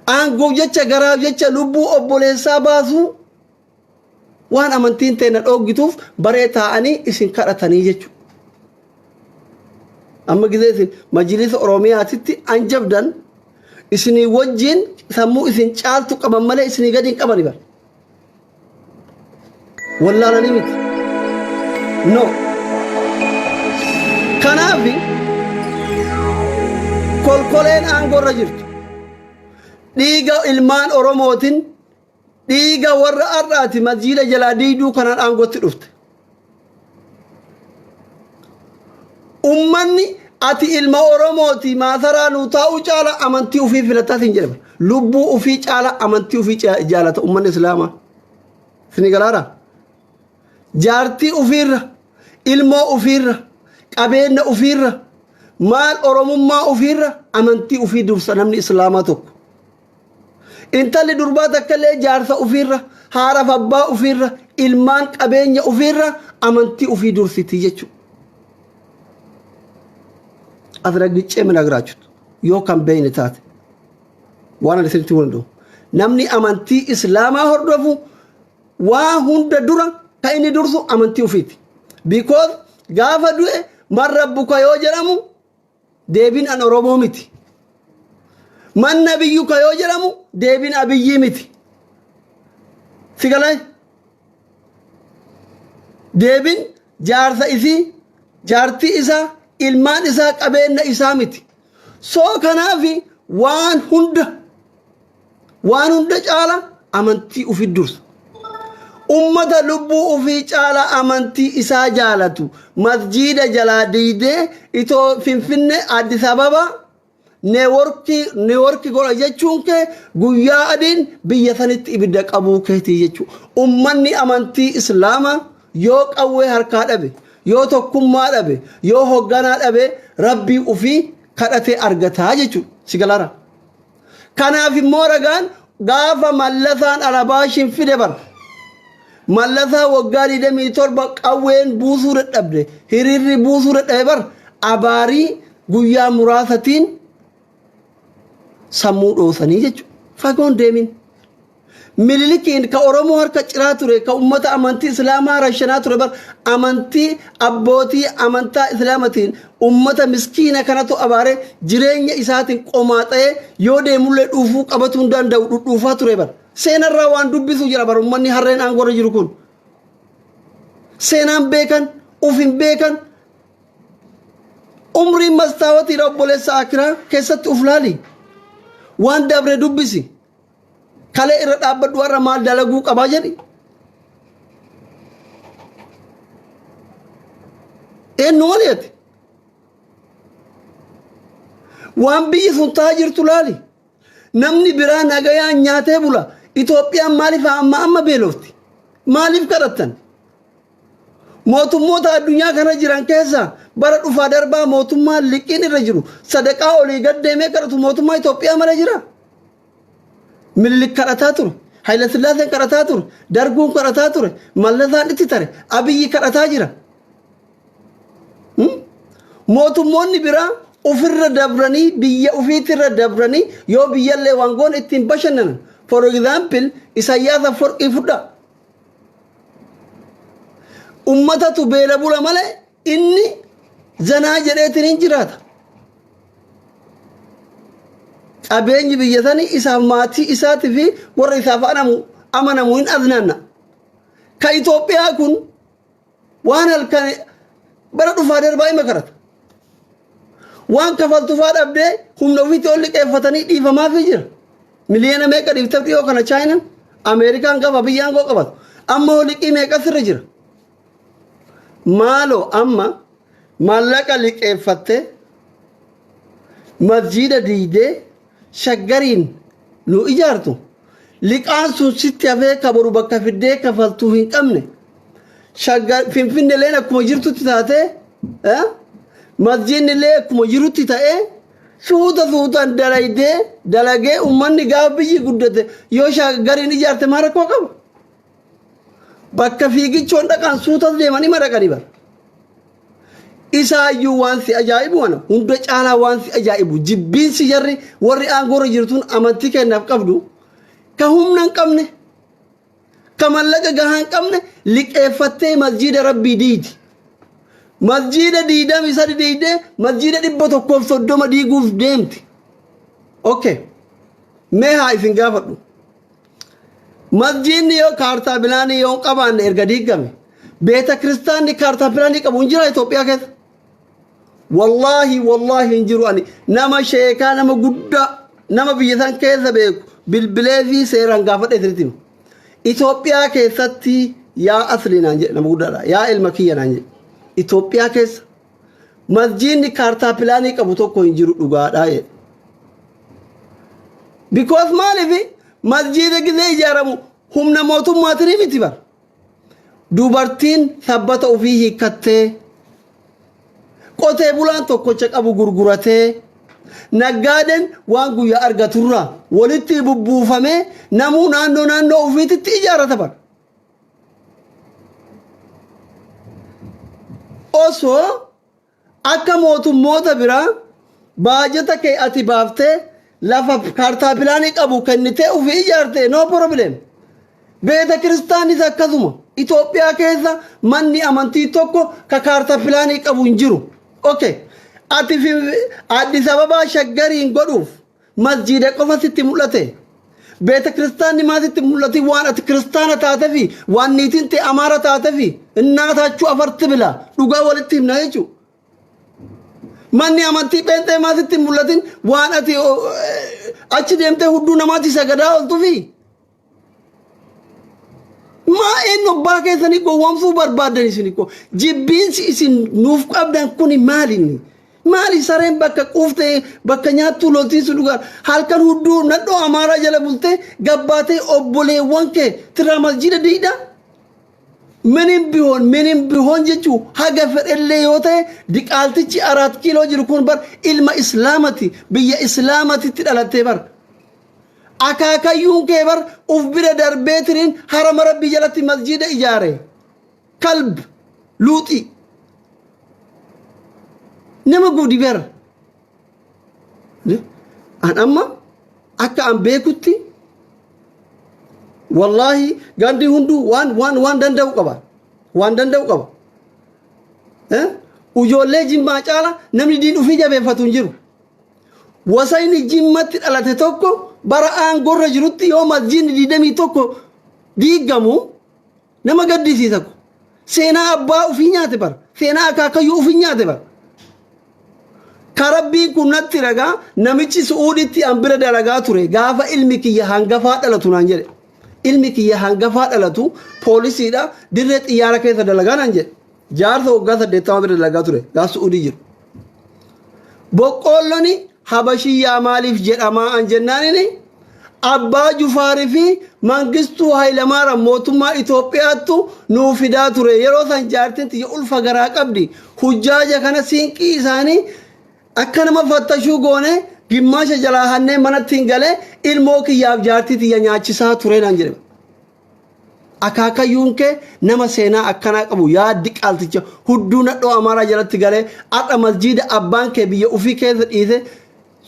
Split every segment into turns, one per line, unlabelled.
aangoo jecha garaaf jecha lubbuu obboleessaa baasu waan amantiin teena dhoggituuf baree taa'anii isin kadhatanii jechuudha. Amma gizee isin majlisa Oromiyaatitti anjabdan isinii wajjin sammuu isin caaltu qaban malee isinii gadi hin qabani bar. Wallaalanii miti. No. Kanaafi kolkoleen aangorra jirtu. Dhiiga ilmaan Oromootiin dhiiga warra arraati masjiida jalaa diiduu kanaan aangotti dhufte. Ummanni ati ilma Oromooti maasaraa nuu taa'u caala amantii ufii filataa siin jedhama. Lubbuu ufii caala amantii ufii jaalata ummanni Islaamaa. Sini galaadha. Jaartii ufiirra, ilmoo ufiirra, qabeenya ufiirra, maal Oromummaa ufiirra amantii ufii dursa namni Islaamaa tokko. Intalli durbaa takkallee jaarsa ufiirra, haadhaaf abbaa ufiirra, ilmaan qabeenya ufiirra amantii ufii dursiti jechuudha. Asirratti mina giraachuu yoo kan beeyne taate waan asirratti hunduu namni amantii Islaamaa hordofu waa hunda dura kan inni dursu amantii ufiiti. Because gaafa du'e man rabbuka yoo jedhamu deebiin an Oromoo miti. Man nabiyyuka yoo jedhamu deebiin abiyyii miti. Sigalay deebiin jaarsa isii jaartii isaa ilmaan isaa qabeenya isaa miti. Soo kanaafi waan hunda caala amantii ufii dursa. Ummata lubbuu ufii caala amantii isaa jaalatu masjiida jalaa diidee itoo Finfinnee Addis Ababa neeworkii godha jechuun kee guyyaa adiin biyya sanitti ibidda qabuu keetii jechuudha. Ummanni amantii Islaamaa yoo qawwee harkaa dhabe yoo tokkummaa dhabe yoo hogganaa dhabe rabbii ufii kadhatee argataa jechuudha. Sigalaara. Kanaaf immoo ragaan gaafa mallasaan Alabaashiin fide bara. Mallasaa waggaa 27 qawween buusuu dadhabde hiriirri buusuu dadhabe bar abaarii guyyaa muraasatiin sammuu dhoosanii jechuudha. Fagoon deemin. Mililikiin ka Oromoo harka ciraa ture ka ummata amantii Islaamaa rashanaa ture bar amantii abbootii amantaa Islaamatiin ummata miskiina kanatu abaare jireenya isaatiin qomaaxee yoo deemullee dhuufuu qabatuu hin danda'u dhudhuufaa ture bar. Seenarraa waan dubbisu jira bar ummanni harreen aangorra jiru kun. Seenaan beekan ufin beekan umriin mastaawatiidha obboleessa akiraa keessatti uf laali. Waan dabre dubbisi. Kale irra dhaabbadhu warra maal dalaguu qabaa jedhi. Eenyu waliiti. Waan biyyi sun taa'aa jirtu laali. Namni biraa nagayaan nyaatee bula. Itoophiyaan maaliif amma beelofti? Maaliif kadhattan? Mootummoota addunyaa kana jiran keessa bara dhufaa darbaa mootummaan liqiin irra jiru sadaqaa olii gaddeemee kadhatu mootummaa Itoophiyaa malee jira. Minilik kadhataa ture, Haayile Sillaaseen kadhataa ture, Darguun kadhataa ture, Mallasaan itti tare, Abiyyi kadhataa jira. Mootummoonni biraa ofirra dabranii biyya ofiitirra dabranii yoo biyyallee waan goon ittiin bashannanan. For example, Isaayyaas Afwerqii fudhaa. Ummatatu beela bula malee inni zanaa jedheetiin hin jiraata. Qabeenyi biyya sanii isaaf maatii isaatii fi warra isaaf amanamu hin aznanna. Ka Itoophiyaa kun waan halkan bara dhufaa darbaa ima karata. Waan kafaltufaa dhabdee humna ofiitti ol liqeeffatanii dhiifamaafii jira. Miliyoona meeqa dhiifteef dhiyoo kana Chaayinaan Ameerikaan qaba biyyaan koo qabatu. Amma liqii meeqa sirra jira. Maaloo amma maallaqa liqeeffattee masjiida diidee shaggariin nu ijaartu liqaan sun sitti hafee kabaru bakka fiddee kafaltuu hin qabne Finfinneeleen akkuma jirtutti taatee masjiidnillee akkuma jirutti ta'ee suutaan dalagee ummanni gaafa biyyi guddate yoo shaggariin ijaarte maal rakkoo qaba? Bakka fiigichoon dhaqan suutas deemanii madaqanii bara. isaayyuu waan si ajaa'ibu wana hunda caalaa waan si ajaa'ibu jibbiinsi jarri warri aangorra jirtuun amantii kennaaf qabdu ka humna hin qabne ka mallaqa gahaa hin qabne liqeeffattee masjiida rabbii diidi masjiida diidam isa diidee masjiida 130 diiguuf deemti okay mee haa isin gaafadhu masjiidni yoo kaartaa bilaanii yoo qabaanne erga diigame beeta kiristaanni kaartaa bilaanii qabu hin jira Itoophiyaa keessa wallahi hinjiru ani nama sheekaa nama guddaa nama biyya san keessa beeku bilbilee fi seeraan gaafadhe tirtimu Itoophiyaa keessatti yaa asli naan jedhe nama guddaadha yaa ilma kiyya naan jedhe Itoophiyaa keessa masjiidni kaartaa pilaanii qabu tokko hinjiru dhugaadhaa jedhe because maaliif masjiida gizee ijaaramu humna mootummaatiin miti bar dubartiin sabbata ofii hiikkattee qotee bulaan tokkocha qabu gurguratee naggaaden waan guyyaa argaturraa walitti bubbuufamee namuu naannoo ofiititti ijaarata bar osoo akka mootummoota biraa baajata kee ati baaftee lafa kaartaa pilaanii qabu kennitee ofii ijaarte no problem beeta kiristaanis akkasuma Itoophiyaa keessa manni amantii tokko ka kaartaa pilaanii qabu hin jiru okay ati fi Addis Ababa shaggariin godhuuf masjiida qofa sitti mul'ate beeta kiristaanni maasitti mul'ati waan ati kiristaana taate fi waan niitiin ta'e amaara taate fi innaataachuu afarti bila dhugaa walitti himna jechuudha manni amantii pheenxee maasitti mul'atin waan ati achi deemtee hudduu namaatti sagadaa oltu fi maa eenyu abbaa keessanii gowwomsuu barbaadan isiniko jibbiinsi isin nuuf qabdan kuni maali sareen bakka quuftee bakka nyaattuu loltiisu dhugaan halkan hudduu nadhoo amaaraa jala bultee gabbaatee obboleewwan kee tiraa masjiida diida menin bihoon jechuu haga fedhellee yoo ta'e diqaaltichi 4 kiiloo jiru kun bar ilma islaamati biyya islaamatitti dhalattee bar akaakayyuun kee bar uf bira darbeetiriin harama rabbii jalatti masjiida ijaare kalb luuxi nama gudi ber an amma akka an beekutti wallahi gandi hundu waan danda'u qaba ujoollee jimmaa caala namni diin ufii jabeeffatu hin jiru wasayni jimmatti dhalate tokko bara aangorra jirutti yoo masjiidni 21 diigamu nama gaddisiisa seenaa abbaa ufii nyaate bar seenaa akaakayyuu ufii nyaate bar karabbii kunnatti ragaa namichi su'uuditti an bira dalagaa ture gaafa ilmi kiyya hangafaa dhalatu naan jedhe ilmi kiyya hangafaa dhalatu poolisiidha dirree xiyyaara keessa dalagaa naan jedhe jaarsa waggaa 80 bira dalagaa ture gaa su'uudii jiru boqqoolloni habashiyyaa maaliif jedhamaa an jennaanini abbaa jufaarii fi mangistuu hayilamaara mootummaa Itoophiyaattu nuu fidaa ture yeroo san jaartiin tiyya ulfa garaa qabdi hujjaaja kana siinqii isaanii akka nama fattashuu goone gimmaasha jalaa hannee manatti hin galee ilmoo kiyyaaf jaartii tiyya nyaachisaa ture naan jedhe akaakayyuun kee nama seenaa akkanaa qabu yaaddi qaalticha hudduu nadhoo amaaraa jalatti galee adha masjiida abbaan kee biyya ufii keessa dhiise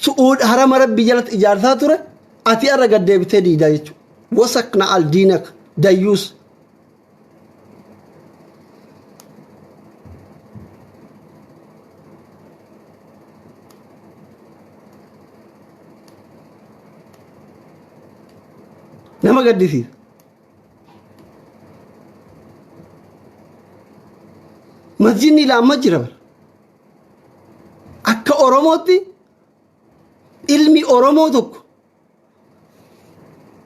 su'uud harama rabbii jalatti ijaarsaa ture ati arra gaddeebitee diidaa jechuudha wasakna al diinak dayyuus nama gaddisiisa masjiidni laamma jira bar akka oromootti ilmi oromoo tokko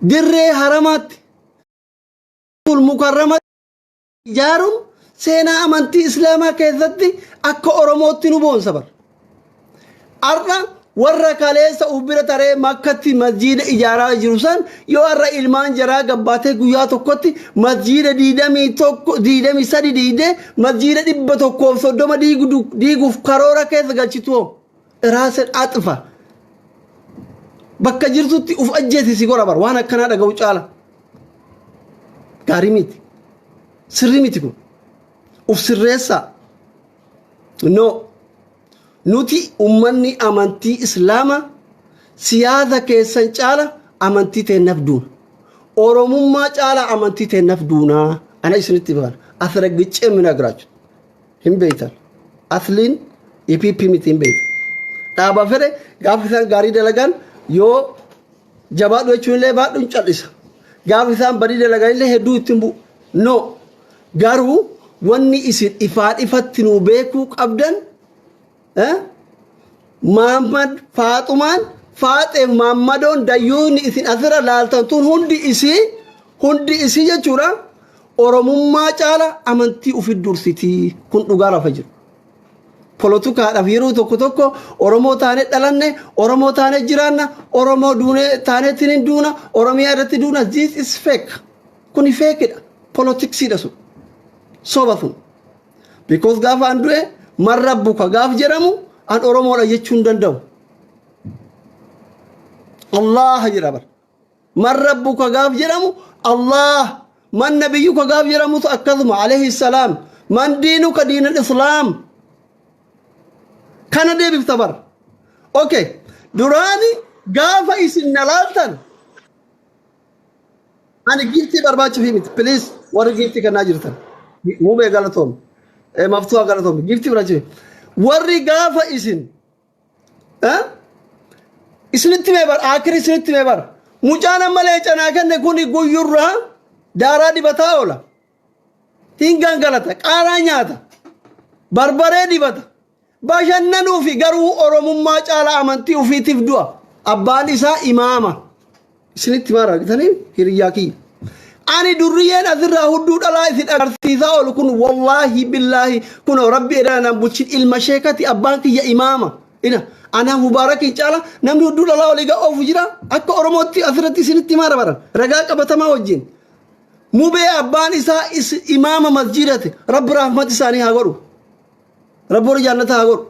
dirree haramaatti mukarramatti ijaaruun seenaa amantii islaamaa keessatti akka oromootti nu boonsa bar arra warra kaleessa ubbira taree makkatti masjiida ijaaraa jiru san yoo arra ilmaan jaraa gabbaatee guyyaa tokkotti masjiida 23 diidee masjiida 130 diiguuf karoora keessa galchitu raaseen axfa bakka jirtutti uf ajjeesi si gora bar waan akkanaa dhaga'u caala gaarii miti sirrii miti kun uf sirreessaa no nuti ummanni amantii islaama siyaasa keessan caala amantii teennaaf duuna oromummaa caala amantii teennaaf duuna ana isinitti baana asraggicee mina garaach hin beeytan asliin EPP miti hin beeytan dhaaba fedhe gaafisan gaarii dalagan yoo jabaadhu jechuun illee baadhuun cal'isa gaafisan badii dalagan illee hedduu ittiin bu'u no garuu wanni isin ifatti nu beekuu qabdan Muhammad Faaxumaan Faaxeef Muhammadoon dayyuuni isin asirra laaltan tun hundi isii jechuudha oromummaa caala amantii ufit dursitii kun dhugaa lafa jiru polotukaadhaaf yeroo tokko oromoo taane dhalanne oromoo taane jiraanna oromoo duune taane tinin duuna oromiyaa irratti duuna this is fake kuni fake dha politiksiidha sun soba sun because gaafa an du'e man rabbuka gaaf jedhamu an oromoodha jechuun danda'u Allah jedha bar man rabbuka gaaf jedhamu Allah man nabiyyuka gaaf jedhamu akkasuma alayhi salaam man diinuka diinal islaam kana deebifta bar okay duraani gaafa isin nalaaltan ani giftii barbaachu himit please warri giftii kanaa jirtan mubee galatoom maftuha galatoom giftii barbaachu warri gaafa isin isinitti meebar akiri isinitti meebar mucaan malee canaa kenne kuni guyyurra daaraa dibataa oola hingaan galata qaaraa nyaata barbaree dibata bashannanuu fi garuu oromummaa caala amantii ufiitiif du'a abbaan isaa imaama isinitti maara argitanii hiriyyaa kiyya ani durriyeen asirraa hudduu dhalaa isin agarsiisaa oolu kun wallaahi billaahi kun rabbi edana bulchin ilma sheekati abbaan kiyya imaama ina ana mubaarakin caala namni hudduu dhalaa oliga oofu jira akka oromootti asirratti isinitti maara baran ragaa qabatamaa wajjin mubee abbaan isaa imaama masjidate rabbi rahmat isaanii haa godhu rabbi jannata haa godhu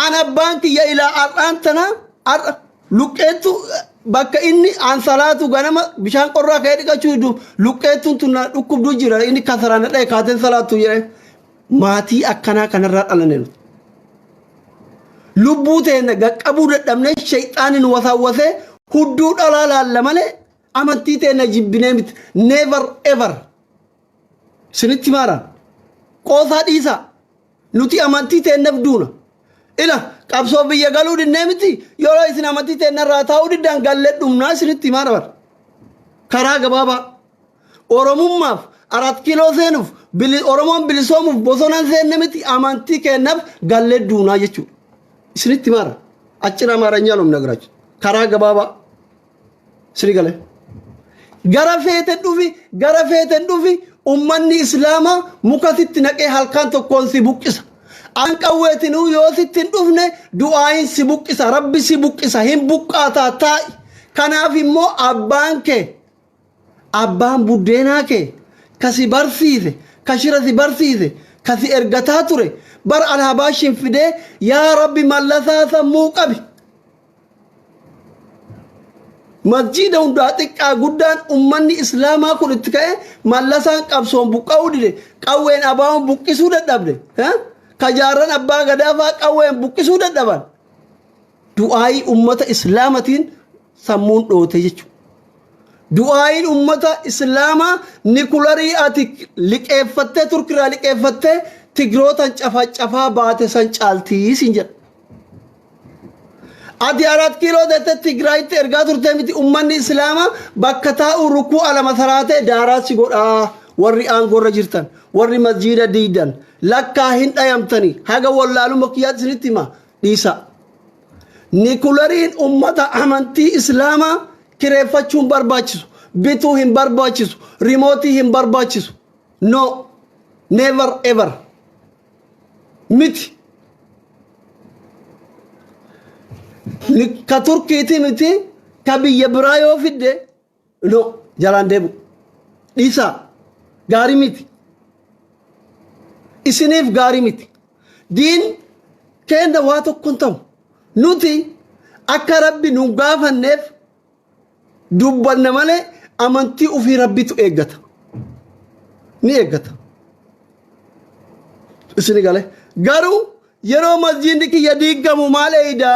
ana abbaan kiyya ilaa ar'aantana luqqeettu bakka inni an salaatu ganama bishaan qorraa ka'ee dhiqachuu hidu luqqeettuun tun dhukkubduu jira inni kasaraan dha'e kaateen salaatu jedhe maatii akkanaa kanarraa dhalanne lubbuu teenya gaqqabuu dadhabne shayxaanin wasaawwasee hudduu dhalaa laalla malee amantii teenya jibbinee miti never ever isinitti maara qoosaa dhiisaa nuti amantii teenyaaf duuna ila qabsoo biyya galuu dinnee miti yeroo isin amantii teenyarraa taa'uu diddaan gallee dhumnaa isinitti maara bar karaa gabaabaa oromummaaf 4 kiiloo seenuuf oromoon bilisoomuuf bosonaan seenne miti amantii keenyaaf gallee duunaa jechuudha isinitti maara achina amaaranya lomna garaachu karaa gabaabaa sini galee gara feeten dhufi ummanni islaamaa mukatitti naqee halkaan tokkoon si buqqisa an qawweetinuu yoo sittin dhufne du'aayin si buqqisa rabbi si buqqisa hin buqqaataa taa'i kanaaf immoo abbaan buddeenaa kee kasi barsiise kashira si barsiise kasi ergataa ture bar alhabaashin fidee yaa rabbi mallasaa sammuu qabi masjida hundaa xiqqaa guddaan ummanni islaamaa kun itti ka'e mallasaan qabsoon buqqa'uu dide qawween abaa'uun buqqisuu dadhabde kajaarran abbaa gadaafaa qawween buqqisuu dadhaban du'aayii ummata islaamatiin sammuun dhoote jechuudha du'aayiin ummata islaamaa nikularii ati liqeeffattee turkiraa liqeeffattee tigrootan cafaa baate san caaltii sin jedha ati 4 kiiloo dete tigraayitti ergaa turtee miti ummanni islaamaa bakka taa'u rukuu alama saraatee daaraa si godhaa warri aangorra jirtan warri masjiida diidan lakkaa hin dhayamtanii haga wallaaluma kiyyaatti isinitti hima dhiisa nikulariin ummata amantii islaamaa kireeffachuun barbaachisu bituu hin barbaachisu rimootii hin barbaachisu no never ever miti ka turkiiti miti ka biyya biraa yoo fidde no jalaan deebu dhiisa gaarii miti isiniif gaarii miti diin keenya waa tokkon ta'u nuti akka rabbi nu gaafanneef dubbanna malee amantii ufii rabbitu eeggata ni eeggata isini gale garuu yeroo masjiidni kiyya diigamu maal eeyda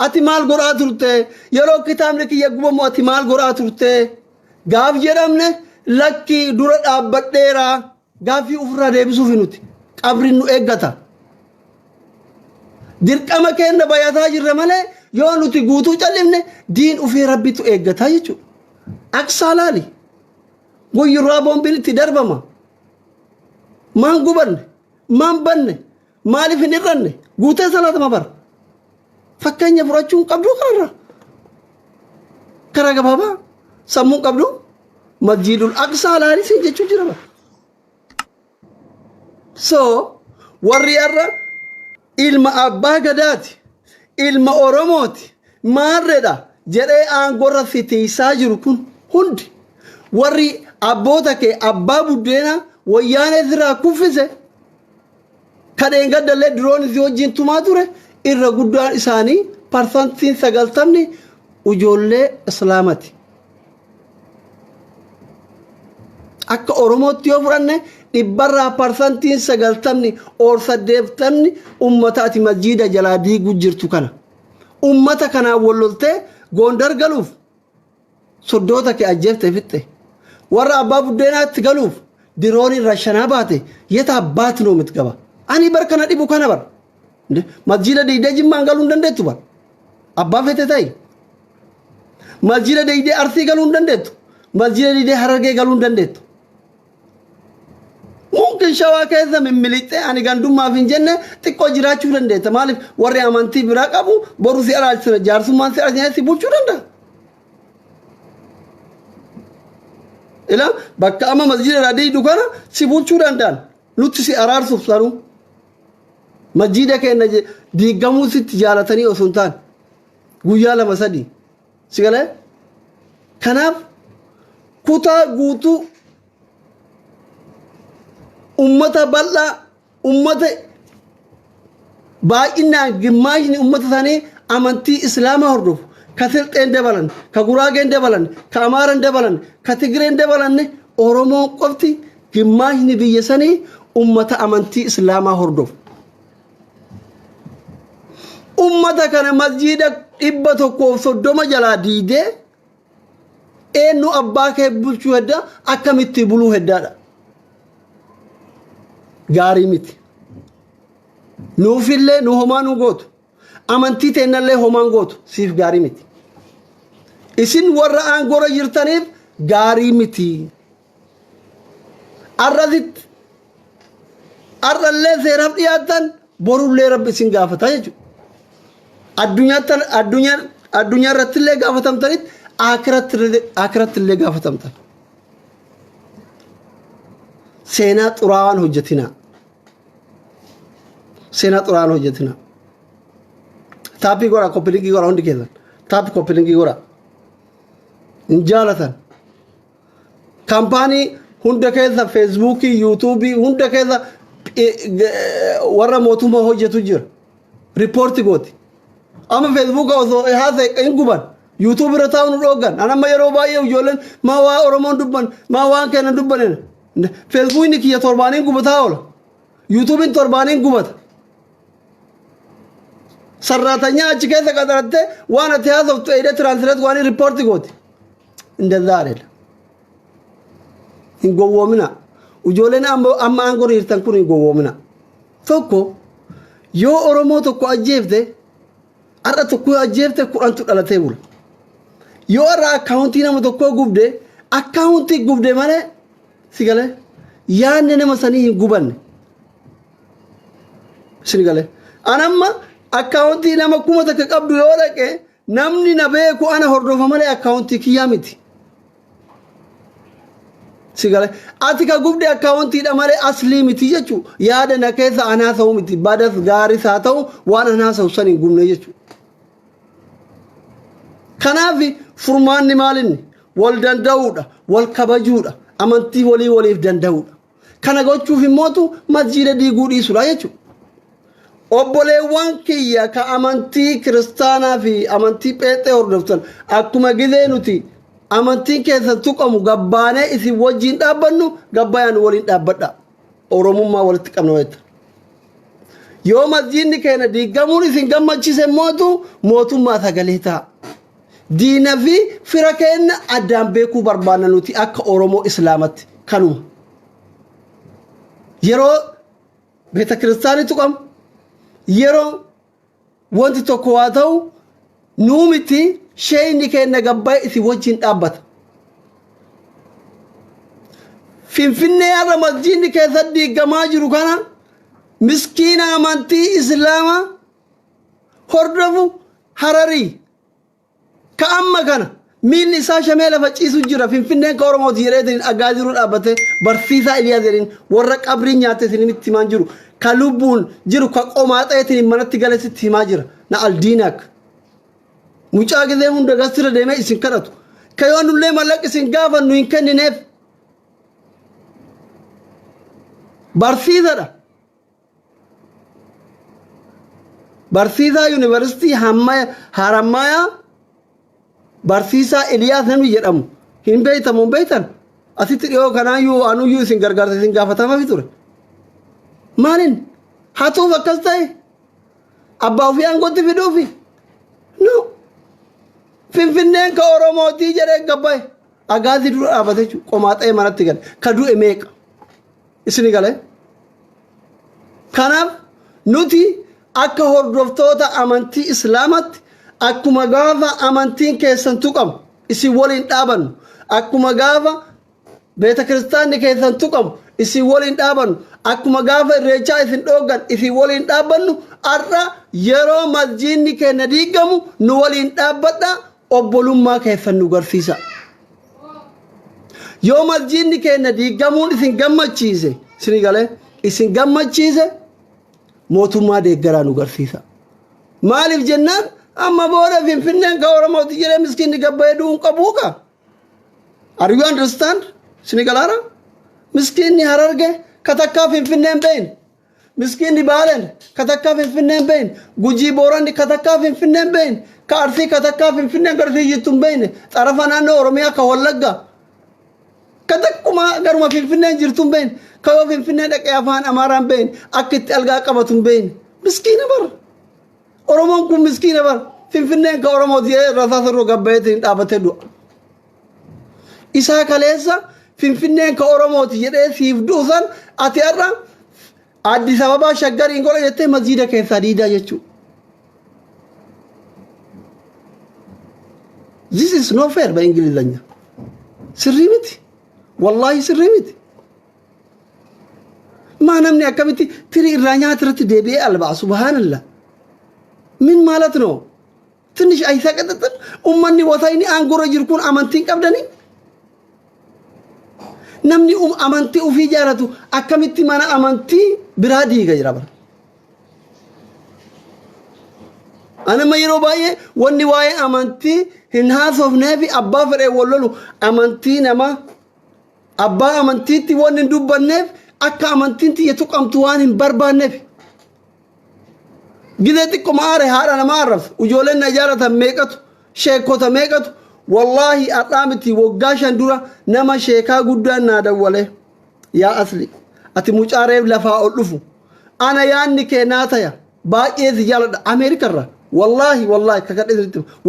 ati maal godhaa turte yeroo kitaabni kiyya gubamu ati maal godhaa turte gaaf jedhamne lakki dura dhaabbadheera gaafii ofirraa deebisuuf nuti qabriin nu eeggata dirqama kenna bayataa jirra malee yoo nuti guutuu callifne diin ofii rabbitu eeggata jechuudha aksaa laali guyyurraa boombiin itti darbama maan gubanne maan banne maaliif hin irranne guutee salaatama bar fakkeenya furachuun qabdu kanarra karaa gabaabaa sammuun qabdu masjiidul aqsaa laali siin jechuu jira bar so warri arra ilma abbaa gadaati ilma oromooti maarreedha jedhee aangorra fitiisaa jiru kun hundi warri abboota kee abbaa buddeena wayyaanee irraa kuffise kadheen gaddallee diroon isii wajjin tumaa ture irra guddaan isaanii parsantiin 90 ijoollee islaamati akka oromootti yoo fudhanne dhibbarraa parsantiin 90 or 80 ummataati masjiida jalaa diiguu jirtu kana ummata kanaa walloltee gondar galuuf soddoota kee ajjeefte fitte warra abbaa buddeenaatti galuuf diroon irra shanaa baate yeta abbaati noo mitgaba ani bar kana dhibu kana bar masjiida deeyidee jimmaan galuu hin dandeettu bar abbaa fete ta'i masjiida deeyidee arsii galuu hin dandeettu masjiida deeyidee harargee galuu hin dandeettu mungkin shawaa keessa mimmilixee ani gandummaaf hin jenne xiqqoo jiraachuu dandeetta maaliif warri amantii biraa qabu boru si alaalchisina jaarsummaan si alaalchisina si bulchuu danda'a ila bakka amma masjiida radii dukana si bulchuu danda'an nutti si araarsuuf sanuu masjiida keenya diigamuu sitti jaalatanii osoo hin taane guyyaa lama sadii si galee kanaaf kutaa guutuu ummata bal'aa ummata baay'inaan gimmaashni ummata isaanii amantii islaamaa hordofu ka silxeen dabalan ka guraageen dabalan ka amaaran dabalan ka tigireen dabalan oromoon qofti gimmaashni biyya sanii ummata amantii islaamaa hordofu ummata kana masjiida 130 jalaa diidee eenyu abbaa kee bulchuu hedda akkamitti buluu heddaadha gaarii miti nuufillee nu homaa nu gootu amantii teennallee homaan gootu siif gaarii miti isin warra aangora jirtaniif gaarii miti arrazit arrallee seeraaf dhiyaatan borullee rabbi isin gaafata jechuudha addunyaa irrattillee gaafatamtanitti akirattillee gaafatamtan seenaa xuraawaan hojjetina seenaa xuraawaan hojjetina taappii godha koppilinkii godha hundi keessan taappi koppilinkii godha hin jaalatan kaampaanii hunda keessa feesbuukii yuutuubii hunda keessa warra mootummaa hojjetu jira riippoorti gooti amma feesbuuka osoo haasa'e hin guban yuutuubii irra taa'uun dhoogan anamma yeroo baay'ee ijoolleen maa waa oromoon dubban maa waan keenya dubbanen feesbuukni kiyya torbaaniin gubataa oola yuutuubiin torbaaniin gubata sarraatanya achi keessa qaxaratte waan ati haasoftu eedee tiraansileet waan riippoorti gooti indazaa adeela hin gowwoomina ijoolleen amma aangoo hirtan kun hin gowwoomina tokko yoo oromoo tokko ajjeefte har'a tokko ajjeefte 10tu dhalatee bula yoo har'a akkaawuntii nama tokkoo gubde akkaawuntii gubde malee si galee yaanne nama sanii hin gubanne si galee anamma akkaawuntii nama 1000 takka qabdu yoo dhaqe namni na beeku ana hordofa malee akkaawuntii kiyyaa miti si galee ati ka gubde akkaawuntiidha malee aslii miti jechuu yaada na keessa anaa ta'u miti badas gaaris haa ta'u waan anaa ta'u san hin gubne jechuu kanaaf furmaanni maalinni wal danda'uudha wal kabajuudha amantii waliif danda'uudha kana gochuuf immootu masjiida diiguu dhiisuudha jechuudha obboleewwan kiyya ka amantii kiristaanaa fi amantii pheenxee hordoftan akkuma gizee nuti amantiin keessan tuqamu gabbaanee isin wajjin dhaabbannu gabbayaan waliin dhaabbadha oromummaa walitti qabna wayta yoo masjiidni keenya diigamuun isin gammachiise mootummaa sagalee ta'a. Diina fi fira keenya addaan beekuu barbaanna nuti akka Oromoo Islaamatti kanuma. Yeroo beeta kiristaanii tuqamu yeroo wanti tokko waa ta'u nuu miti sheeyni keenya gabbaa isin wajjin dhaabbata. Finfinnee har'a masjiidni keessatti diigamaa jiru kana miskiina amantii Islaamaa hordofu Hararii ka amma kana miilli isaa shamee lafa ciisu jira. Finfinneen ka Oromooti jedheetiin dhagaa jiru dhaabbate barsiisaa Iliyaas jedhin warra qabrii nyaate isinitti himaa jiru ka lubbuun jiru ka qomaa ta'eetiin manatti galesitti himaa jira na aldiinaak mucaa gisee hunda gasira deemee isin kadhatu ka yoo nullee mallaqa isin gaafannu hin kennineef barsiisaadha. Barsiisaa yuunivarsiitii Harammayaa barsiisaa Iliyaas namni jedhamu hin beeytamu hin beeytan asitti dhiyoo kanaayyuu anuyyuu isin gargaarsa isin gaafatamafi ture. Maaliin hatuuf akkas ta'e abbaa ofii aangootti fiduufi no Finfinneen ka Oromootii jedhee gabbaa'e agaazii dura dhaabate qomaa ta'e manatti gale ka du'e meeqa isini galee. Kanaaf nuti akka hordoftoota amantii Islaamatti akkuma gaafa amantiin keessan tuqamu isin waliin dhaabannu akkuma gaafa beeta kiristaanni keessan tuqamu isin waliin dhaabannu akkuma gaafa irreechaa isin dhooggan isin waliin dhaabannu har'a yeroo masjiidni keenya diigamu nu waliin dhaabbadha obbolummaa keessan nu garsiisa. Yoo masjiidni keenya diigamuun isin gammachiise isin galee isin gammachiise mootummaa deeggaraa nu garsiisa. Maaliif jennaan amma booda Finfinneen ka Oromooti jedhee miskiinni gabbaa'ee du'uun qabuu ka. Are you understand? Sinigalaara miskiinni Hararge ka takkaa Finfinneen beeyin miskiinni Baaleen ka takkaa Finfinneen beeyin Gujii Booranni ka takkaa Finfinneen beeyin ka Arsii ka takkaa Finfinneen garfii jirtuun beeyne xarafa naannoo Oromiyaa ka Wallagga ka takkuma garuma Finfinneen jirtuun beeyin ka yoo Finfinnee dhaqee afaan Amaaraan beeyin akka itti algaa qabatuun beeyin miskiina bara. Oromoon kun miskiina bara Finfinneen ka Oromooti rasaasa irra gabbaa'eetiin dhaabatee du'a. Isaa kaleessa Finfinneen ka Oromooti jedhee siif duusan ati har'a Addis Ababaa shaggariin godha jettee masjiida keessaa diidaa jechuudha. This is no fair by Ingilizanya. Sirrii miti. Wallahi sirrii miti. Maa namni akkamitti tirii irraa nyaata irratti deebi'ee albaa subhaanallah. Min maalat noo tinish aysaa qaxaxan ummanni wasayni aangora jiru kun amantiin qabdanii namni amantii ufii jaaratu akkamitti mana amantii biraa diiga jira bara. Anama yeroo baay'ee wanni waa'ee amantii hin haasofneefi abbaa fedhee wallolu amantii nama abbaa amantiitti wanni hin dubbanneef akka amantiin tiyya tuqamtu waan hin barbaanneef. Gizee xiqqoo maare haadha nama arrabsa ijoolleen na jaaratan meeqatu sheekota meeqatu wallahi adhaamiti waggaa 5 dura nama sheekaa guddaan naa dawwale yaa asli ati mucaareef lafaa ol dhufu ana yaanni kee naa taya baay'ee si jaaladha Ameerikarra wallahi kakadhe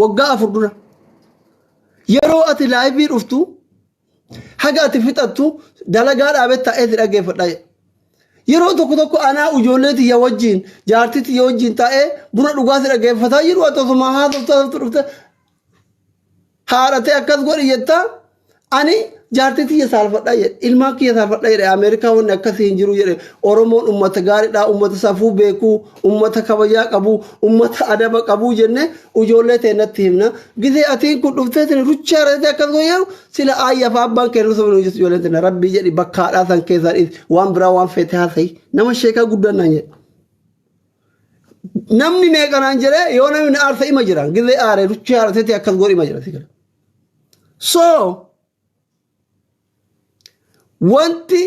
waggaa 4 dura yeroo ati laayivii dhuftu haga ati fixattu dalagaa dhaabet ta'ee si dhageeffadha. Yeroo tokko ana ijoolleeti ya wajjin jaartiti ya wajjin ta'ee buna dhugaasi dhageeffataa jiru atosuma haasoftaa dhufte haadhatee akkas godhi jetta ani jaartiti ya saalfadha jedhe ilmaa kiyya saalfadha jedhe Ameerikaa wanni akkasii hin jiru jedhe Oromoon ummata gaariidha ummata safuu beekuu ummata kabajaa qabu ummata adaba qabu jenne ijoollee teennatti himna gizee atiin kun dhufteetiin ruchaa irratti akkas godheeru sila aayyaaf abbaan kennu sobnu ijoolleen teenya rabbii jedhi bakkaadhaa san keessaa waan biraa waan feete haasayi nama sheekaa guddaan naan jedhe. Namni meeqanaan jedhee yoo namni aarsa ima jiran gizee aaree ruchaa irratti akkas godhi ima jira. So wanti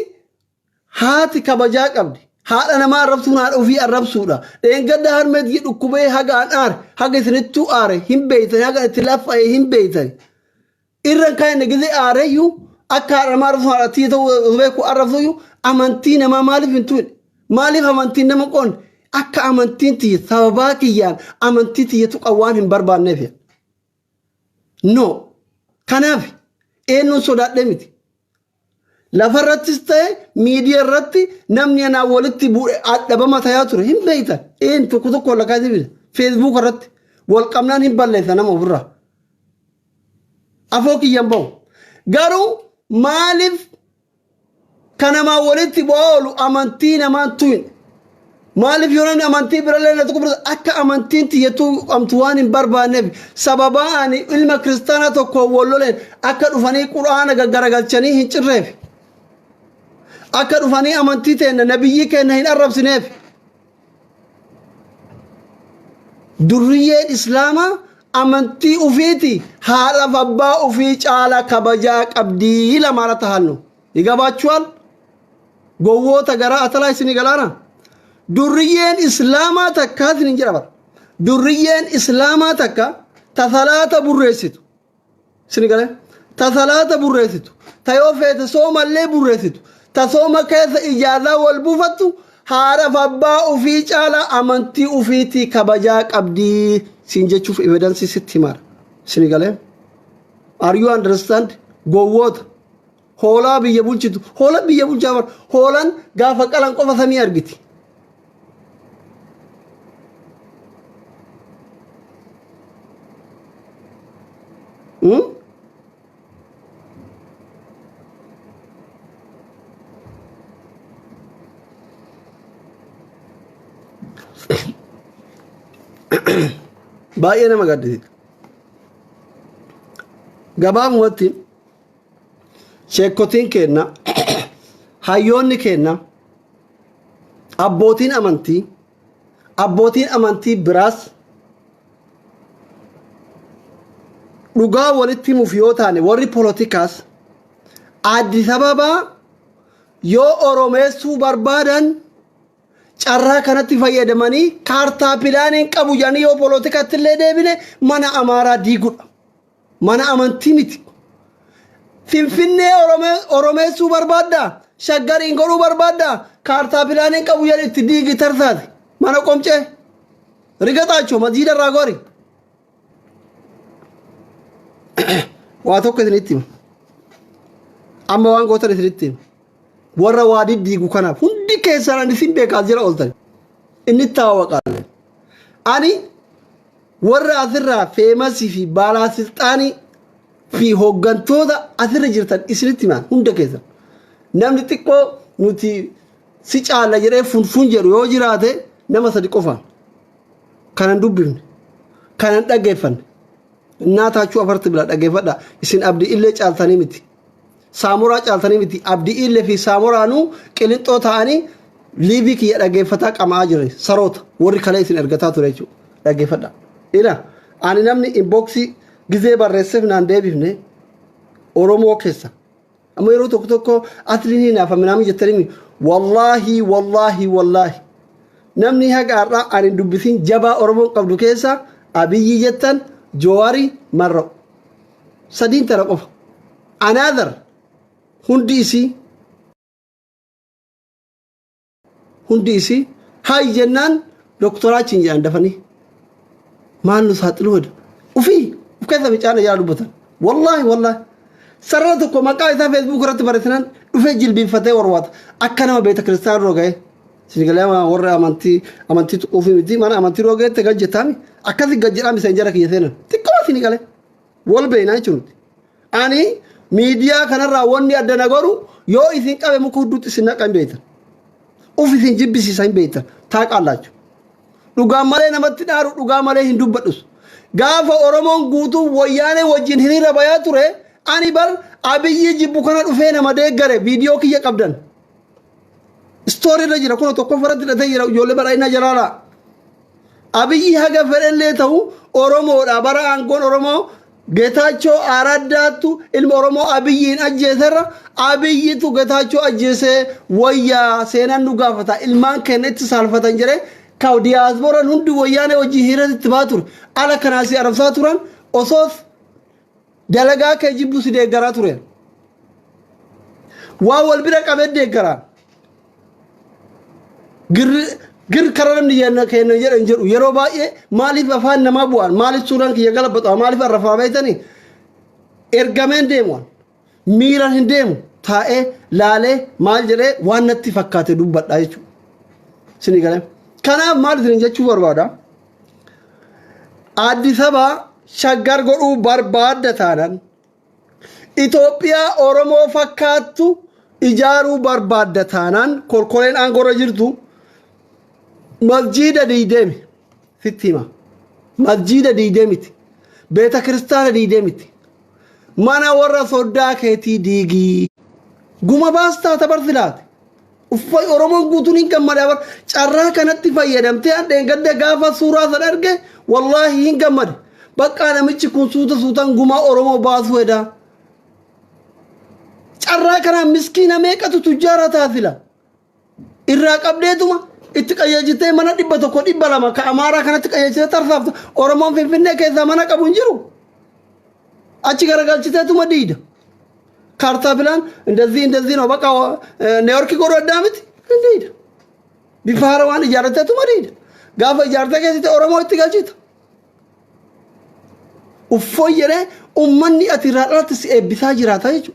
haati kabajaa qabdi haadha namaa arrabsuun haadha ofii arrabsuudha dheengadda harmeet jedhu kubee hagaan aare haga isinittuu aare hin beeytan haga itti laffa'ee hin beeytan irran kaayinne gizee aareyyuu akka haadha namaa arrabsuun haadhatii ta'uu beeku arrabsuyyuu amantii namaa maaliif hin tuune maaliif amantiin nama qoonne akka amantiin tiyya sababaa kiyyaan amantii tiyyatu qawwaan hin barbaanneef no kanaaf eenyuun sodaadhe miti lafarrattis ta'e miidiyaa irratti namni anaa walitti dhabama tayaa ture hin beeytan tokko tokko lakkaatiif feesbuuk irratti wal qabnaan hin balleessa nama ofirraa afoo kiyyan bahu garuu maaliif kanamaa walitti boolu amantii namaan tuyin maaliif yoo namni amantii birallee na tokko akka amantiin tiyyatu amtu waan hin barbaanneef sababaa ani ilma kiristaanaa tokko walloleen akka dhufanii quraana gaggaragalchanii hin cirreef akka dhufanii amantii teenna nabiyyi keenna hin arrabsineef durriyyeen islaamaa amantii ufiiti haadhaaf abbaa ufii caala kabajaa qabdii lamaara tahannu igabaachuwal gowwoota garaa atalaa isinii galaana durriyyeen islaamaa takka isin jira bar durriyyeen islaamaa takka tasalaata burreessitu isinii galee tasalaata burreessitu tayoo feete soomallee burreessitu tasooma keessa ijaazaa wal buufattu haadhaaf abbaa ufii caala amantii ufiitii kabajaa qabdii siin jechuuf evidensi sitti himaara isinii galee are you understand gowwoota hoolaa biyya bulchitu hoola biyya bulchaa bar hoolan gaafa qalan qofa samii argiti baay'ee nama gaddisiisa gabaabumatti sheekotiin kenna hayyoonni kenna abbootiin amantii biraas dhugaa walitti himuuf yoo taane warri poolotikaas Addis Ababaa yoo oromeessuu barbaadan carraa kanatti fayyadamanii kaartaa pilaaniin qabu jedhanii yoo poolotikatti illee deebine mana amaaraa diigudha mana amantii miti finfinnee oromeessuu barbaadda shaggariin godhuu barbaadda kaartaa pilaaniin qabu jedhanii itti diigi tarsaati mana qomcee rigaxaachoo masjiida irraa gori waa tokko isinitti hima amma waan gootan isinitti hima warra waa diddiigu kanaaf hundi keessan ani sin beekaa jira ooltan inni taawaqaale ani warra asirraa feemasii fi baalaasixaanii fi hooggantoota asirra jirtan isinitti himan hunda keessan namni xiqqoo nuti si caala jedhee funfun jedhu yoo jiraate nama sadi qofaan kanan dubbifne kanan dhaggeeffanne naataachuu afarti bila dhaggeeffadha isin abdii illee caaltanii miti saamuraa caaltanii miti abdii illee fi saamuraanuu qilixxoo ta'anii liibii kiyya dhaggeeffataa qamaa jire saroota warri kale isin ergataa ture jechuudha dhaggeeffadha ila ani namni inboxii gizee barreesseef naan deebifne oromoo keessa amma yeroo tokko tokko asliin naafaminaami jettanii wallaahi namni haqaarraa ani dubbisiin jabaa oromoon qabdu keessa abiyyi jettan jowaari marra sadiin tara qofa another hundi isii hay jennaan doktoraachiin jedhan dafanii maal nu saaxilu wada ufii uf keessa bicaana jala dubbatan wallaahi sarara tokko maqaa isaa feesbuuk irratti barreessinan dhufee jilbiinfatee warwaata akka nama beeta kiristaanaa irra ga'e sinigalee warra amantii tuquufii miti mana amantii irra ga'etti gajjetaami akkasi gajjedhaan bisaan jara kiyya seenan xiqqoo sinigalee wal beeynaa jechuun ani miidiyaa kanarraa wanni adda nagoru yoo isin qabe muka hudduutti isin naqan beeytan uf isin jibbisiisan beeytan taaqaallaachu dhugaan malee namatti dhaaru dhugaa malee hin dubbadhus gaafa oromoon guutuu wayyaanee wajjin hiriira bayaa ture ani bar abiyyi jibbu kana dhufee nama deeggare viidiyoo kiyya qabdan story irra jira kun tokko faratti hidhatee jira ijoollee badhaadhinaa jalaala abiyyi haga fedhellee ta'u oromoodha bara aangoon oromoo Getaachoo Araddaatu ilma oromoo abiyyiin ajjeeserra abiyyitu getaachoo ajjeesee wayyaa seenan nu gaafata ilmaan keenya itti saalfatan jedhee kaw diyaaspooraan hundi wayyaanee wajjin hiriirratti baa ture ala kanaasii arabsaa turan osoos dalagaa kee jibbu si deeggaraa ture waa wal bira qabee deeggaraa gir karam ni yana kayna yara njiru yaro baye malif afan nama buan malif suran ki yagala bata malif arrafa baytani ergamen demon miran hindem tae lale mal jere wanatti fakkate dubbadha jechu sini galam kana mal din jechu barbada Addis Ababa shaggar godhu barbaadda taanan Ethiopia Oromo fakkaattu ijaaru barbaadda taanan kolkoleen aangora jirtu masjida diidemi sittima masjida diidemiti beeta kristaana diidemiti mana warra soddaa keetii diigii guma baastaa tabarsilaate uffay Oromoon guutuun hin gammada bar carraa kanatti fayyadamtee andeen gadda gaafa suuraa san arge wallahi hin gammada bakka namichi kun suutan guma Oromoo baasu eda carraa kana miskiina meeqatu tujjaara taasila irraa qabdeetuma itti qayyajitee mana 100 ka Amaaraa kanatti qayyajitee tarsaaftu Oromoon Finfinnee keessa mana qabu hin jiru achi garagalchiteetuma diida ካርታ ፕላን እንደዚህ ነው በቃ ኒውዮርክ ጎረዳምት እንዴት ቢፋራዋን ያረተቱ ማዲድ ጋፋ ያርተከ ሲተ ኦሮሞ ይትጋጭት ኡፎየረ ኡመኒ አትራራት ሲኤቢሳ ጅራታ ይቹ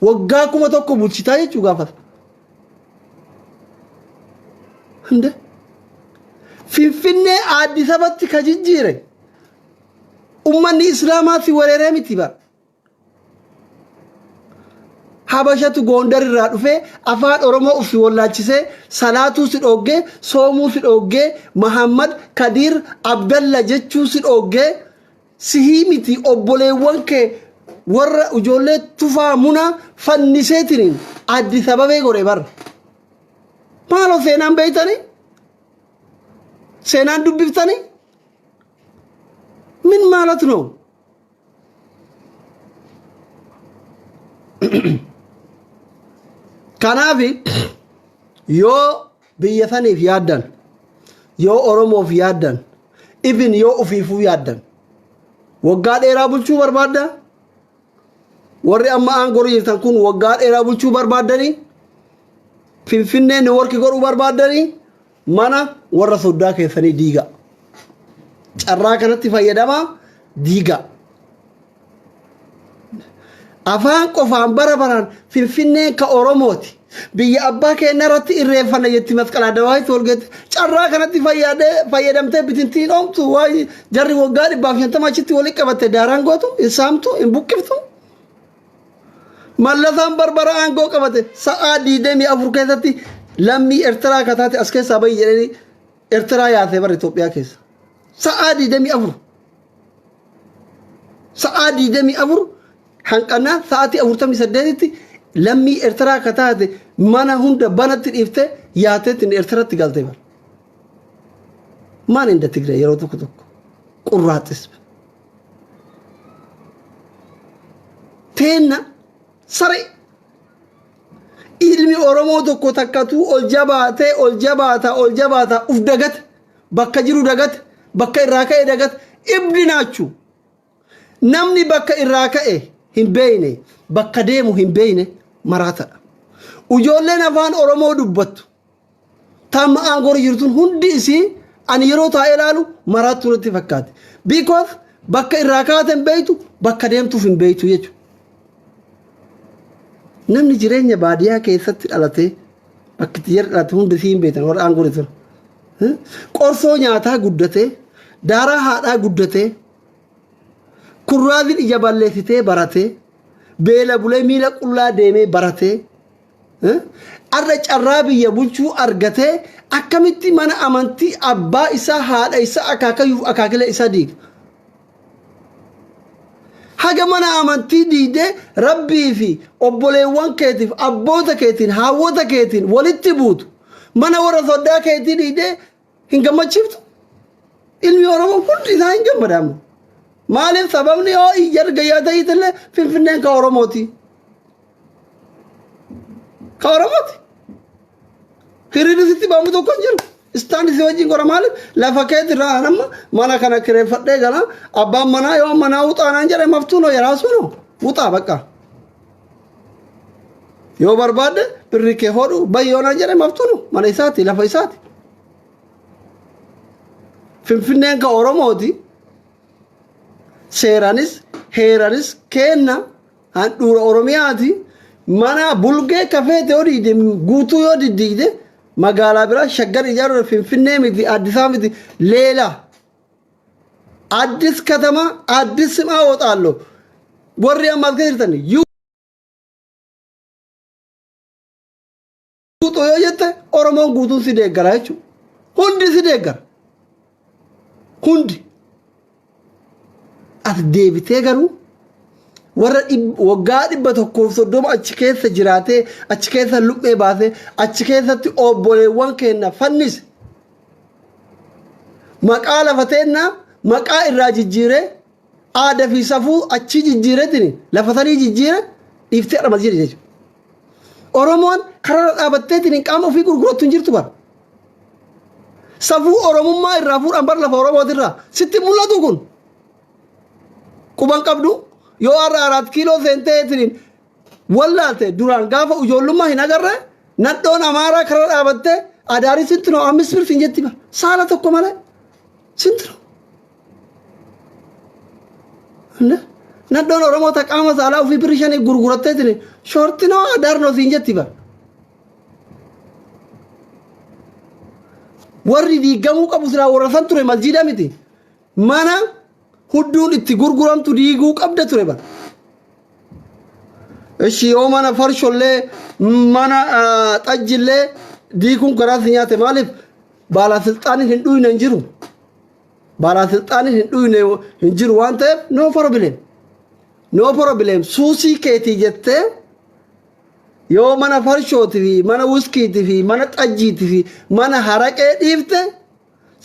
ወጋ ኩመ ተኮ ቡልቺታ ይቹ ጋፋ እንደ ፊንፊኔ አዲስ አበባ ከጅጅረ ኡመኒ እስላማት ወረረ ሚቲባ habashatu gondar irra dhufe afaan oromo ufi wallachise salatu sidogge somu sidogge muhammad kadir abdalla jechu sidogge sihimiti obboleewwan ke warra ujolle tufa muna fannisetin addis ababa gore bar malo senan beitani senan dubbiftani min malat no Kanafi yo biyyataniif yaaddan yo oromoof yaaddan even yo ufiifuu yaaddan waggaa dheeraa bulchuu barbaadda warri amma aangoo jirtan kun waggaa dheeraa bulchuu barbaaddanii Finfinnee ni warki godhuu barbaaddanii mana warra soddaa keessanii diiga carraa kanatti fayyadamaa diiga afaan qofaan barabaraan Finfinnee ka Oromooti biyya abbaa keenya irratti irreeffanna jetti masqalaa dawaa tolgeet carraa kanatti fayyadamtee bitintiin oomtu waay jarri waggaa 150 achitti wali qabatte daaraan gootu isaamtu hin buqqiftu mallasaan barbara aangoo qabate sa'aa 24 keessatti lammii Eertiraa kataate as keessaa bayi jedhanii Eertiraa yaasee bar Itoophiyaa keessa sa'aa 24 sa'aa 24 hanqana saati 48tti lammi Eertiraa kataate mana hunda banatti dhifte yaateetin Eertiraatti galte bar maan inda Tigray yeroo tokko qurraaxis teena sare ilmi Oromoo tokko takkatu ol jabaata uf dagat bakka jiru dagat bakka irraa ka'e dagat ibdinaachu namni bakka irraa ka'e hin beeyne bakka deemu hin beeyne marata ujoolleen afaan Oromoo dubbattu tamma aangoo jirtun hundi isi ani yeroo taa'ee ilaalu maraatu natti fakkaate because bakka irraa kaaten beeytu bakka deemtuuf hin beeytu jechu namni jireenya baadiyaa keessatti dhalatee bakki tiyar dhalate hundi si hin beeytan warra aangoo jirtun qorsoo nyaataa guddatee daaraa haadhaa guddatee kurraazin ija balleessitee baratee beela bulee miila qullaa deemee baratee arra carraa biyya bulchuu argatee akkamitti mana amantii abbaa isaa haadha isaa akaakayyuuf akaakilee isaa diiga haga mana amantii diidee rabbii fi obboleewwan keetiif abboota keetiin haawwota keetiin walitti buutu mana warra soddaa keetii diidee hin gammachiiftu ilmi Oromoo hundi isaa hin gammadamu maaliif sababni yoo iyyar gayyaata hiitille Finfinneen ka Oromooti hiriirisitti baamu tokko hin jiru istaandi si wajjin gora maaliif lafa keetirraa nama mana kana kireeffadhee gala abbaan manaa yoo manaa wuxaanaan jedhe maftuunoo yaraasuunoo wuxaa bakka yoo barbaadde birri kee hodhu bayyoonaan jedhe maftuunoo mana isaati lafa isaati Finfinneen ka Oromooti. Seeranis heeranis kenna handhuura Oromiyaati. Mana bulgee kafeete yoo diide guutuu yoo diddiigde magaalaa biraa shaggar ijaaruudha Finfinnee miti Addisaa miti leela. Addis katama Addis simaa wooxaallo warri ammas kan jirtani yuuxoo yoo jette Oromoon guutuun si deeggara jechuudha. Hundi si deeggara. Hundi. As deebitee garuu warra waggaa 130 achi keessa jiraatee achi keessa luphee baasee achi keessatti obboleewwan keenya fannise maqaa lafateenna maqaa irraa jijjiiree aadaa fi safuu achi jijjiireetiin lafatanii jijjiire dhiiftee armas jedhe jechuudha. Oromoon karaa dhaabbatteetiin qaama ofii gurgurattu hin jirtu bara. Safuu Oromummaa irraa fuudhan bara lafa Oromootirraa sitti mul'atu kun. Quban qabdu yoo har'a 4 kiiloo seenteetiin wallaalte duraan gaafa ijoollummaa hin agarre naddoon Amaaraa karaa dhaabattee adaarii sintinoo 5 birri hin jetti bara. Saala tokko malee sintinoo. Naddoon Oromoota qaama saalaa ofii birri 5 gurguratteetiin shoortinoo adaarnoo hin jetti bara. Warri diigamuu qabu silaa warra san ture masjiida miti. Mana hudduun itti gurguramtu diiguu qabda ture bara. Eshi yoo mana farshollee mana xajjillee diikuun garaa si nyaate maaliif baalasilxaanin hin dhuyne hin jiru. Baalasilxaanin hin dhuyne hin jiru waan ta'eef no problem. No problem. Suusii keetii jettee yoo mana farshootii fi mana wuskiitii fi mana xajjiitii fi mana haraqee dhiifte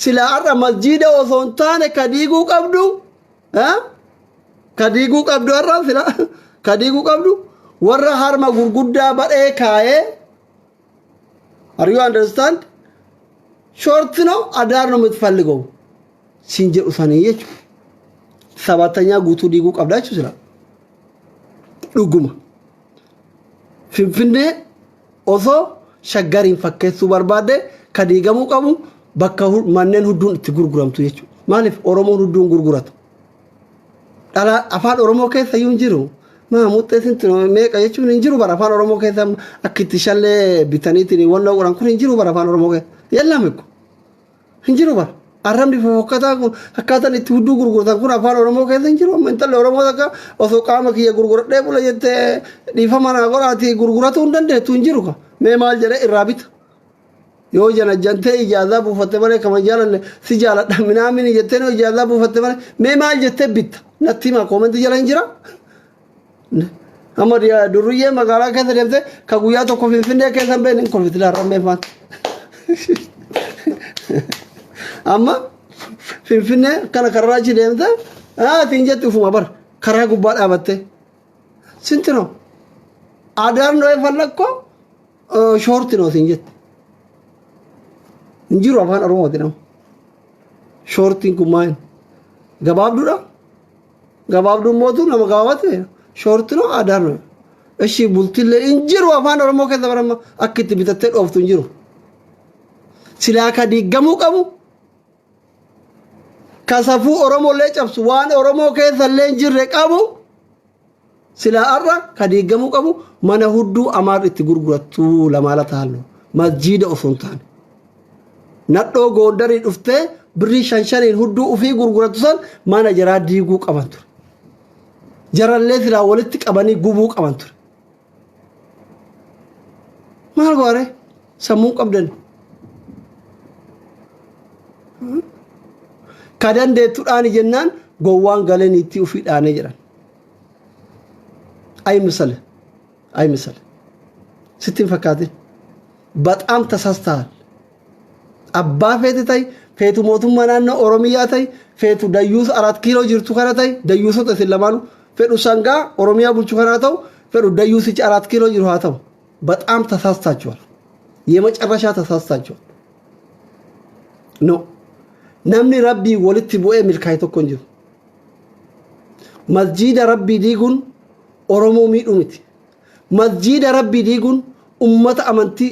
silaa har'a masjiida osoo hin taane ka diiguu qabdu. Kadiiguu qabdu har'a sila kadiiguu qabdu warra harma gurguddaa badhee kaayee are you understand shortino adaarno mitfalligoo siin jedhu sanii jechuudha. Sabatanyaa guutuu diiguu qabdaa jechuudha sila dhuguma. Finfinnee osoo shaggariin fakkeessuu barbaadde kadiigamuu qabu bakka manneen hudduun itti gurguramtu jechuudha. Maaliif Oromoon hudduun gurgurata? Dhala afaan Oromoo keessa iyyuu hin jiru. Maa muxxeessin meeqa jechuun hin jiru bara afaan Oromoo keessa akka itti shallee bitaniitiin wannoo qoran kun hin jiru bara afaan Oromoo keessa. Yellame kun hin jiru bara. Arrabni fofokkataa kun akkaataan itti hudduu gurguratan kun afaan Oromoo keessa hin jiru. Intalli Oromoo takka osoo qaama kiyya gurguradhee bula jettee dhiifama naa godhaatii gurguratuu hin dandeettu hin jiru ka. Mee maal jedhee irraa bita. Yoo janajjantee ijaazaa buufatte malee kama jaalanne si jaaladha minaamini jettee yoo ijaazaa buufatte malee mee maal jettee bitta. Natti himaa koomentii jala hin jira. Amma durriyyee magaalaa keessa deemtee ka guyyaa tokko Finfinnee keessa hin beekne hin kolfiti laarra meefaan. Amma Finfinnee kana karaa achi deemtee tiin jetti ufuma bara karaa gubbaa dhaabattee. Sintinoo adaan dho'ee fallakkoo shoortinoo siin jetti. Hin jiru afaan Oromooti nama. Shoortiin kun maal? Gabaabduudha. Gabaabduun mootuu nama gabaabate shoortinoo adaarno. Eshi bultillee hin jiru afaan Oromoo keessa baramma akka itti bitattee dhooftu hin jiru. Silaa ka diigamuu qabu. Ka safuu Oromollee cabsu waan Oromoo keessallee hin jirre qabu. Silaa har'a ka diigamuu qabu mana hudduu Amaar itti gurgurattu lamaala taa'allu. Masjiida osoo hin taane. Nadhoo Goondarii dhuftee birrii 5 hudduu ofii gurgurattu san mana jaraa diiguu qaban ture. Jarallee silaa walitti qabanii gubuu qaban ture. Maal goore sammuu qabdan. Ka dandeettuudhaan jennaan gowwaan galaniitti ofii dhaanee jedhan. Ay misale. Sittiin fakkaatin. Baxaam tasaastaa. Abbaa feete ta'e feetu mootummaa naannoo Oromiyaa ta'e feetu dayyuus 4 kiiloo jirtu kana ta'e dayyuusota isin lamaanu fedhu sangaa Oromiyaa bulchu kana ta'u fedhu dayyuusichi 4 kiiloo jiru haa ta'u በጣም ተሳስታችኋል። የመጨረሻ ተሳስታችኋል። ኖ namni rabbii walitti bu'ee milkaa'e tokko hin jiru. Masjiida rabbii diiguun Oromoo miidhuu miti. Masjiida rabbii diiguun ummata amantii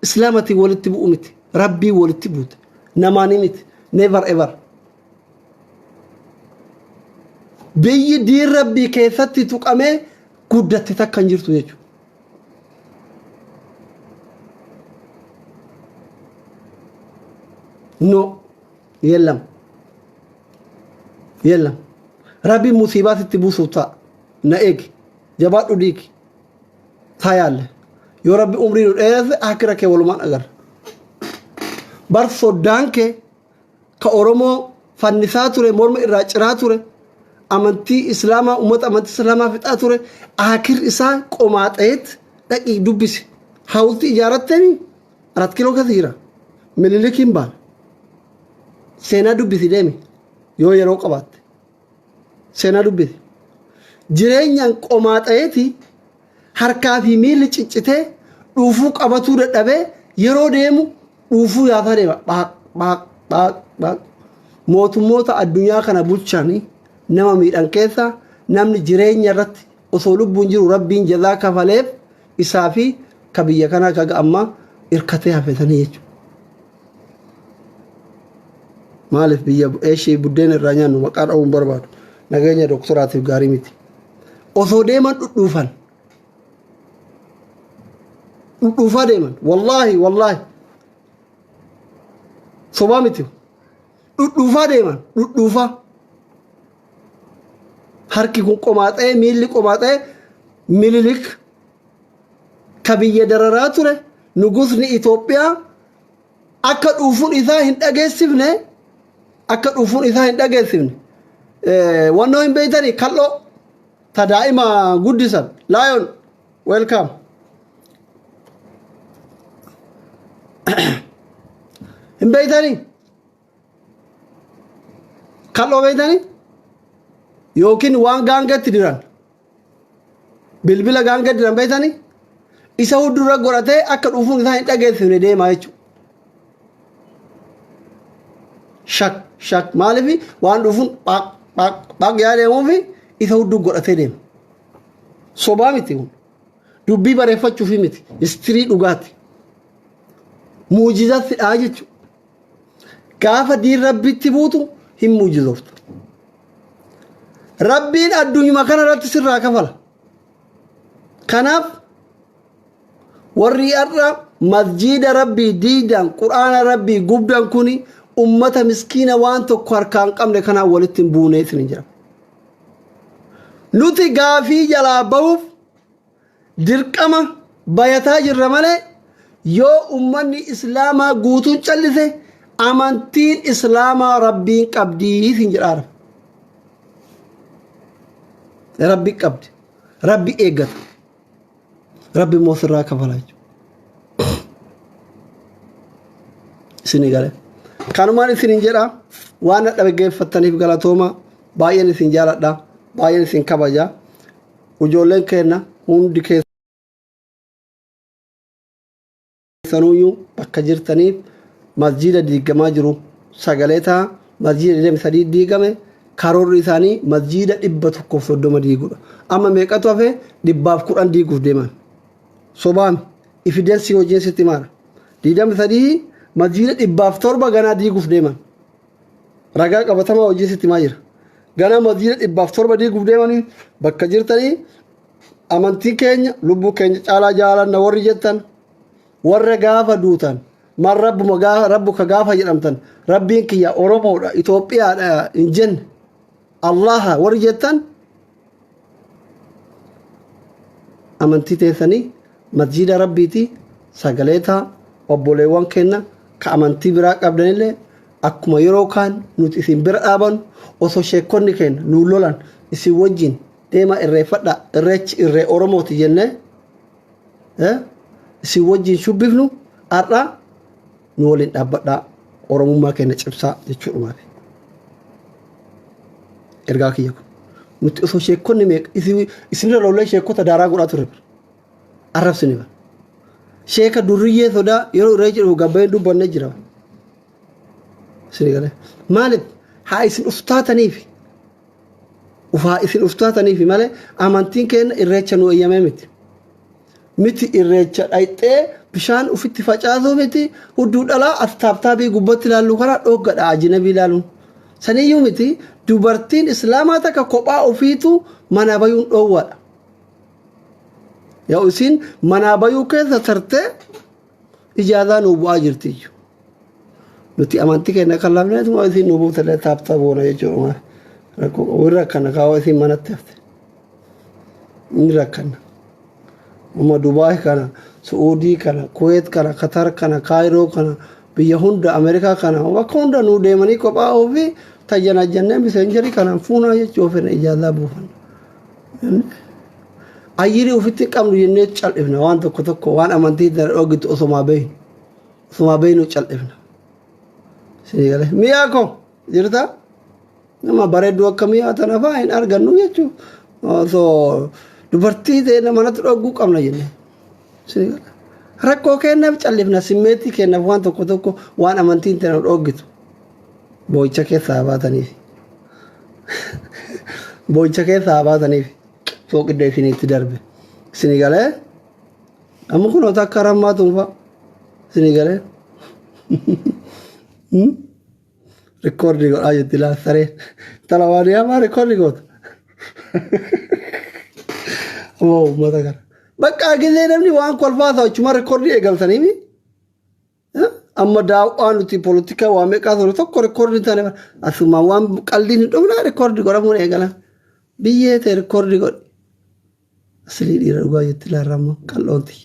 Islaamaatiin walitti bu'uu miti. Rabbii walitti buute namaanii miti. never ever biyyi diin rabbii keessatti tuqamee guddatte takka hin jirtu jechuudha. No, yellam rabbi musiibaat itti buusuuf ta'a na eegi jabaadhu diigi taayalle yoo rabbi umrii nu dheeresse akira kee walumaan agarra bar soddaan kee ka oromoo fannisaa ture morma irraa ciraa ture amantii islaamaa ummata amantii islaamaa fixaa ture akir isaa qomaaxeet dhaqii dubbisi hawultii ijaarattanii 4 kiiloo keessa jira mililikiin baala seenaa dubbisi deemi yoo yeroo qabaatte seenaa dubbisi jireenyaan qomaaxeeti harkaa fi miilli ciccitee dhuufuu qabatuu dadhabee yeroo deemu dhuufuu yaataa deema baaq mootummoota addunyaa kana bulchanii nama miidhan keessa namni jireenya irratti osoo lubbuun jiru rabbiin jazaa kafaleef isaa fi ka biyya kanaa kaga amma irkatee hafetanii jechuudha. Maaliif biyya eeshii buddeen irraa nyaannu maqaa dha'uun barbaadu nageenya doktoraatiif gaarii miti. Osoo deeman dhudhuufaa deeman wallaahi sobaa miti dhudhuufaa deeman dhudhuufaa harki kun qomaaxee miilli qomaaxee mililik ka biyya dararaa ture nugusni Itoophiyaa akka dhuufuun isaa hin dhageessifne wannoo hin beeytanii kal'oo ta daa'ima guddisan laayon welcome hin beeytanii kal'oo beeytanii yookiin waan gaangatti diran bilbila gaangatti diran beeytanii isa huddurra godhatee akka dhuufuun isaa hin dhageessifne deemaa jechuudha. Shak maaliif waan dhufuun baaq yaadeemuufi isa hudduu godhatee deema. Sobaa miti kun dubbii bareeffachuufi miti istirii dhugaati. Muujizaa fidhaa jechuudha. Gaafa diin rabbitti buutu hin muujizooftu. Rabbiin addunyaa kana irratti sirraa kafala. Kanaaf warri har'a masjiida rabbii diidan quraana rabbii gubdan kuni ummata miskiina waan tokko harkaan qabne kanaan walitti hin buunee isin jira. Nuti gaafii jalaa bahuuf dirqama bayataa jirra malee yoo ummanni islaamaa guutuun callise amantiin islaamaa rabbiin qabdii isin jedhaara. Rabbi qabdi. Rabbi eeggata. Rabbi immoo sirraa kafala jechuudha. Isin galee. Kanumaan isin jedha waan dhaggeeffattaniif galatooma baay'een isin jaaladha baay'een isin kabaja ijoolleen keenya hundi keessanuyyuu bakka jirtaniif masjiida diigamaa jiru sagalee ta'a masjiida 23 diigame karoorri isaanii masjiida 130 diiguudha amma meeqatu hafe 110 diiguuf deeman sobaami evidensi hojiin sitti maara 23 masjiida 107 ganaa diiguuf deeman ragaa qabatamaa hojii sitti maa jira ganaa masjiida 107 diiguuf deemanii bakka jirtanii amantii keenya lubbuu keenya caalaa jaalanna warri jettan warra gaafa duutan man rabbuka gaafa jedhamtan rabbiin kiyya oromoodha Itoophiyaadha hin jenne allaha warri jettan amantii teessanii masjiida rabbiiti sagaleeta obboleewwan keenya ka amantii biraa qabdanillee akkuma yeroo kaan nuti isin bira dhaaban osoo sheekonni keenya nu lolan isin wajjin deema irreeffadha irreechi irree oromooti jenne isin wajjin shubbifnu har'a nu waliin dhaabbadha oromummaa keenya cibsaa jechuudha. Ergaa kiyya kun nuti osoo sheekonni isin lollee sheekota daaraa godhaa ture arrabsini bara. Sheeka durriyyee sodaa yeroo irreechi dhufu gabbayeen dubbanne jira. Sini maaliif haa isin uftaataniif malee amantiin keenya irreecha nu eeyyamee miti irreecha dhayxee bishaan ufitti facaasuu miti hudduu dhalaa astaabtaabii gubbatti ilaallu kana dhoggadha ajnabii ilaaluun saniyyuu miti dubartiin islaamaa takka kophaa ofiitu mana bayuun dhoowwadha yaa isin mana bayuu keessa tartee ijaazaa nuu bu'aa jirtiyyu nuti amantii keenya kan laafneetu maa isin nuu buutee taaptaa boona jechuudha warra kana kaawwa isin manatti hafte inni rakkana uma Dubaay kana Saudi kana Kuwait kana Qatar kana Cairo kana biyya hunda Amerikaa kana bakka hunda nuu deemanii kophaa ofii tajaajila jennee messengerii kana fuunaa jechuuf ijaazaa buufan ayyiri ufitti qabnu jennee cal'ifna waan tokko waan amantii dhogitu osoma beeynu cal'ifna sinigale miyaa ko jirta nama bareedduu akka miyaa tana faa hin argannu jechuu so dubartii ta'e manatti dhoguu qabna jenne sinigale rakkoo kennaaf cal'ifna simmeetii kennaaf waan tokko waan amantiin ta'e dhogitu boo'icha keessaa baataniif fooqidda isinitti darbe sinigale amma kun ota akka rammaatuun fa sinigale rikoordi godhaa jetti laasaree talawaanii amma rikoordi goota ammoo uummata kana bakka gisee namni waan kolfaa ta'u achuma rikoordi eegaltaniimi amma daawwaan nuti politika waa meeqaa ture tokko rikoordi taane asuma waan qalliin hin dhumna rikoordi godhamuun eegalan biyyee ta'e rikoordi godhi asli dhiira dhugaa jetti laarramma qal'oonti